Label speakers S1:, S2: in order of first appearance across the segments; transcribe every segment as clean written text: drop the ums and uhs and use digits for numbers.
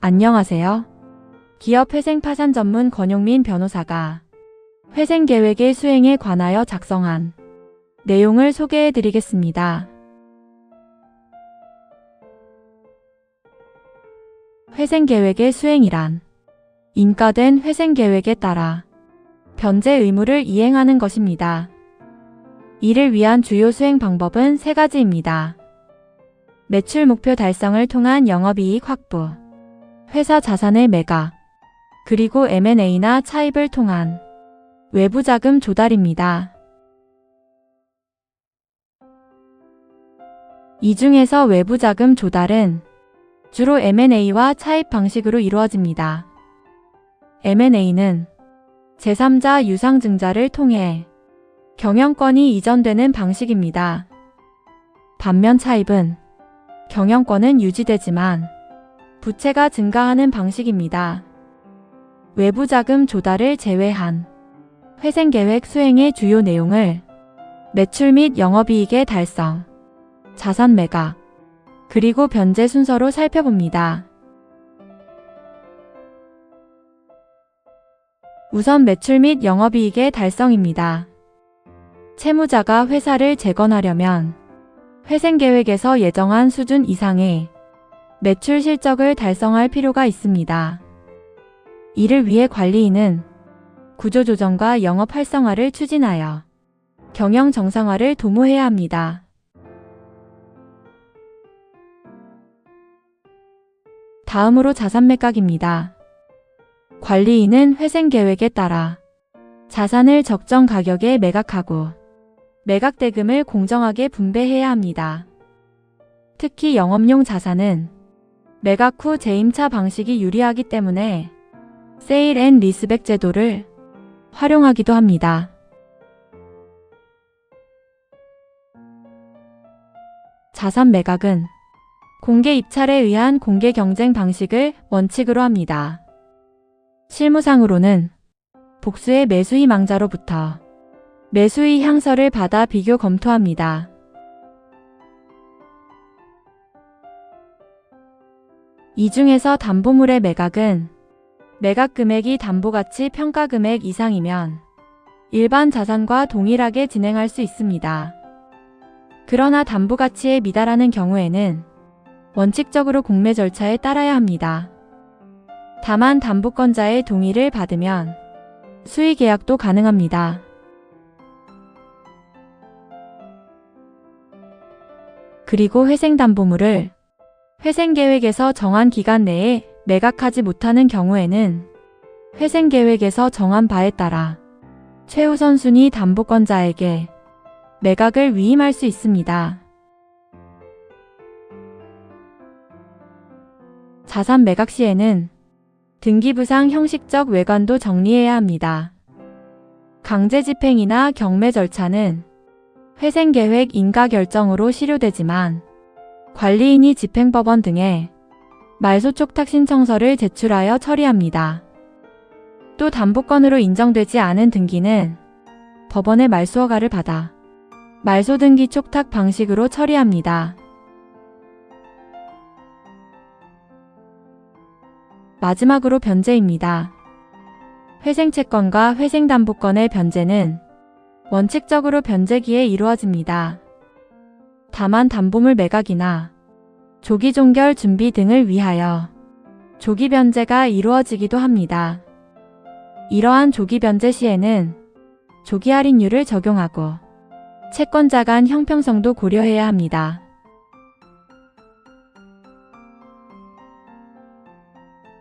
S1: 안녕하세요. 기업 회생 파산 전문 권용민 변호사가 회생 계획의 수행에 관하여 작성한 내용을 소개해 드리겠습니다. 회생 계획의 수행이란 인가된 회생 계획에 따라 변제 의무를 이행하는 것입니다. 이를 위한 주요 수행 방법은 세 가지입니다. 매출 목표 달성을 통한 영업이익 확보, 회사 자산의 매각, 그리고 M&A나 차입을 통한 외부 자금 조달입니다. 이 중에서 외부 자금 조달은 주로 M&A와 차입 방식으로 이루어집니다. M&A는 제3자 유상증자를 통해 경영권이 이전되는 방식입니다. 반면 차입은 경영권은 유지되지만 부채가 증가하는 방식입니다. 외부 자금 조달을 제외한 회생계획 수행의 주요 내용을 매출 및 영업이익의 달성, 자산 매각, 그리고 변제 순서로 살펴봅니다. 우선 매출 및 영업이익의 달성입니다. 채무자가 회사를 재건하려면 회생계획에서 예정한 수준 이상의 매출 실적을 달성할 필요가 있습니다. 이를 위해 관리인은 구조조정과 영업 활성화를 추진하여 경영 정상화를 도모해야 합니다. 다음으로 자산 매각입니다. 관리인은 회생계획에 따라 자산을 적정 가격에 매각하고 매각 대금을 공정하게 분배해야 합니다. 특히 영업용 자산은 매각 후 재임차 방식이 유리하기 때문에 세일 앤 리스백 제도를 활용하기도 합니다. 자산 매각은 공개 입찰에 의한 공개 경쟁 방식을 원칙으로 합니다. 실무상으로는 복수의 매수의 망자로부터 매수의 향서를 받아 비교 검토합니다. 이 중에서 담보물의 매각은 매각 금액이 담보가치 평가 금액 이상이면 일반 자산과 동일하게 진행할 수 있습니다. 그러나 담보가치에 미달하는 경우에는 원칙적으로 공매 절차에 따라야 합니다. 다만 담보권자의 동의를 받으면 수의 계약도 가능합니다. 그리고 회생담보물을 회생계획에서 정한 기간 내에 매각하지 못하는 경우에는 회생계획에서 정한 바에 따라 최우선 순위 담보권자에게 매각을 위임할 수 있습니다. 자산 매각 시에는 등기부상 형식적 외관도 정리해야 합니다. 강제집행이나 경매 절차는 회생계획 인가 결정으로 실효되지만 관리인이 집행법원 등에 말소 촉탁 신청서를 제출하여 처리합니다. 또 담보권으로 인정되지 않은 등기는 법원의 말소 허가를 받아 말소 등기 촉탁 방식으로 처리합니다. 마지막으로 변제입니다. 회생채권과 회생담보권의 변제는 원칙적으로 변제기에 이루어집니다. 다만 담보물 매각이나 조기 종결 준비 등을 위하여 조기 변제가 이루어지기도 합니다. 이러한 조기 변제 시에는 조기 할인율을 적용하고 채권자 간 형평성도 고려해야 합니다.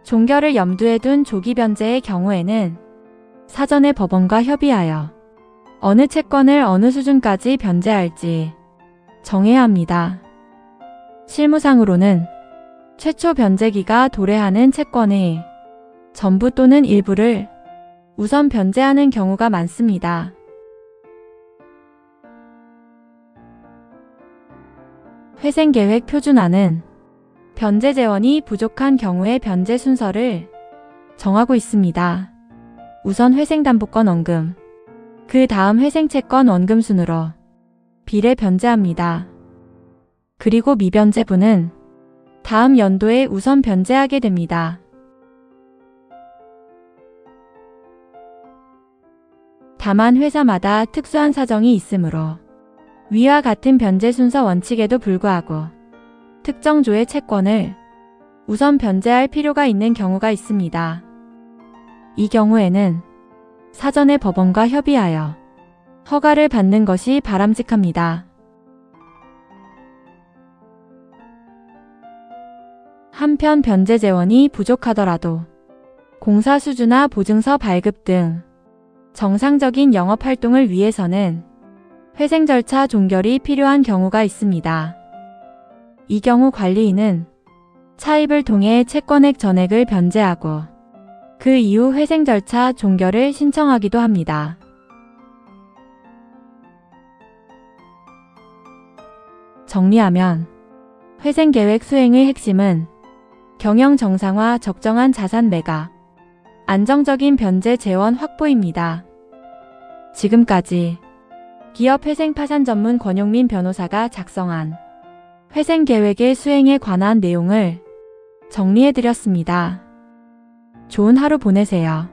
S1: 종결을 염두에 둔 조기 변제의 경우에는 사전에 법원과 협의하여 어느 채권을 어느 수준까지 변제할지 정해야 합니다. 실무상으로는 최초 변제기가 도래하는 채권의 전부 또는 일부를 우선 변제하는 경우가 많습니다. 회생계획 표준화는 변제 재원이 부족한 경우의 변제 순서를 정하고 있습니다. 우선 회생담보권 원금, 그 다음 회생채권 원금 순으로 비례 변제합니다. 그리고 미변제분은 다음 연도에 우선 변제하게 됩니다. 다만 회사마다 특수한 사정이 있으므로 위와 같은 변제 순서 원칙에도 불구하고 특정 조의 채권을 우선 변제할 필요가 있는 경우가 있습니다. 이 경우에는 사전에 법원과 협의하여 허가를 받는 것이 바람직합니다. 한편 변제 재원이 부족하더라도 공사 수주나 보증서 발급 등 정상적인 영업 활동을 위해서는 회생 절차 종결이 필요한 경우가 있습니다. 이 경우 관리인은 차입을 통해 채권액 전액을 변제하고 그 이후 회생 절차 종결을 신청하기도 합니다. 정리하면 회생계획 수행의 핵심은 경영 정상화, 적정한 자산 매각, 안정적인 변제 재원 확보입니다. 지금까지 기업 회생 파산 전문 권용민 변호사가 작성한 회생계획의 수행에 관한 내용을 정리해드렸습니다. 좋은 하루 보내세요.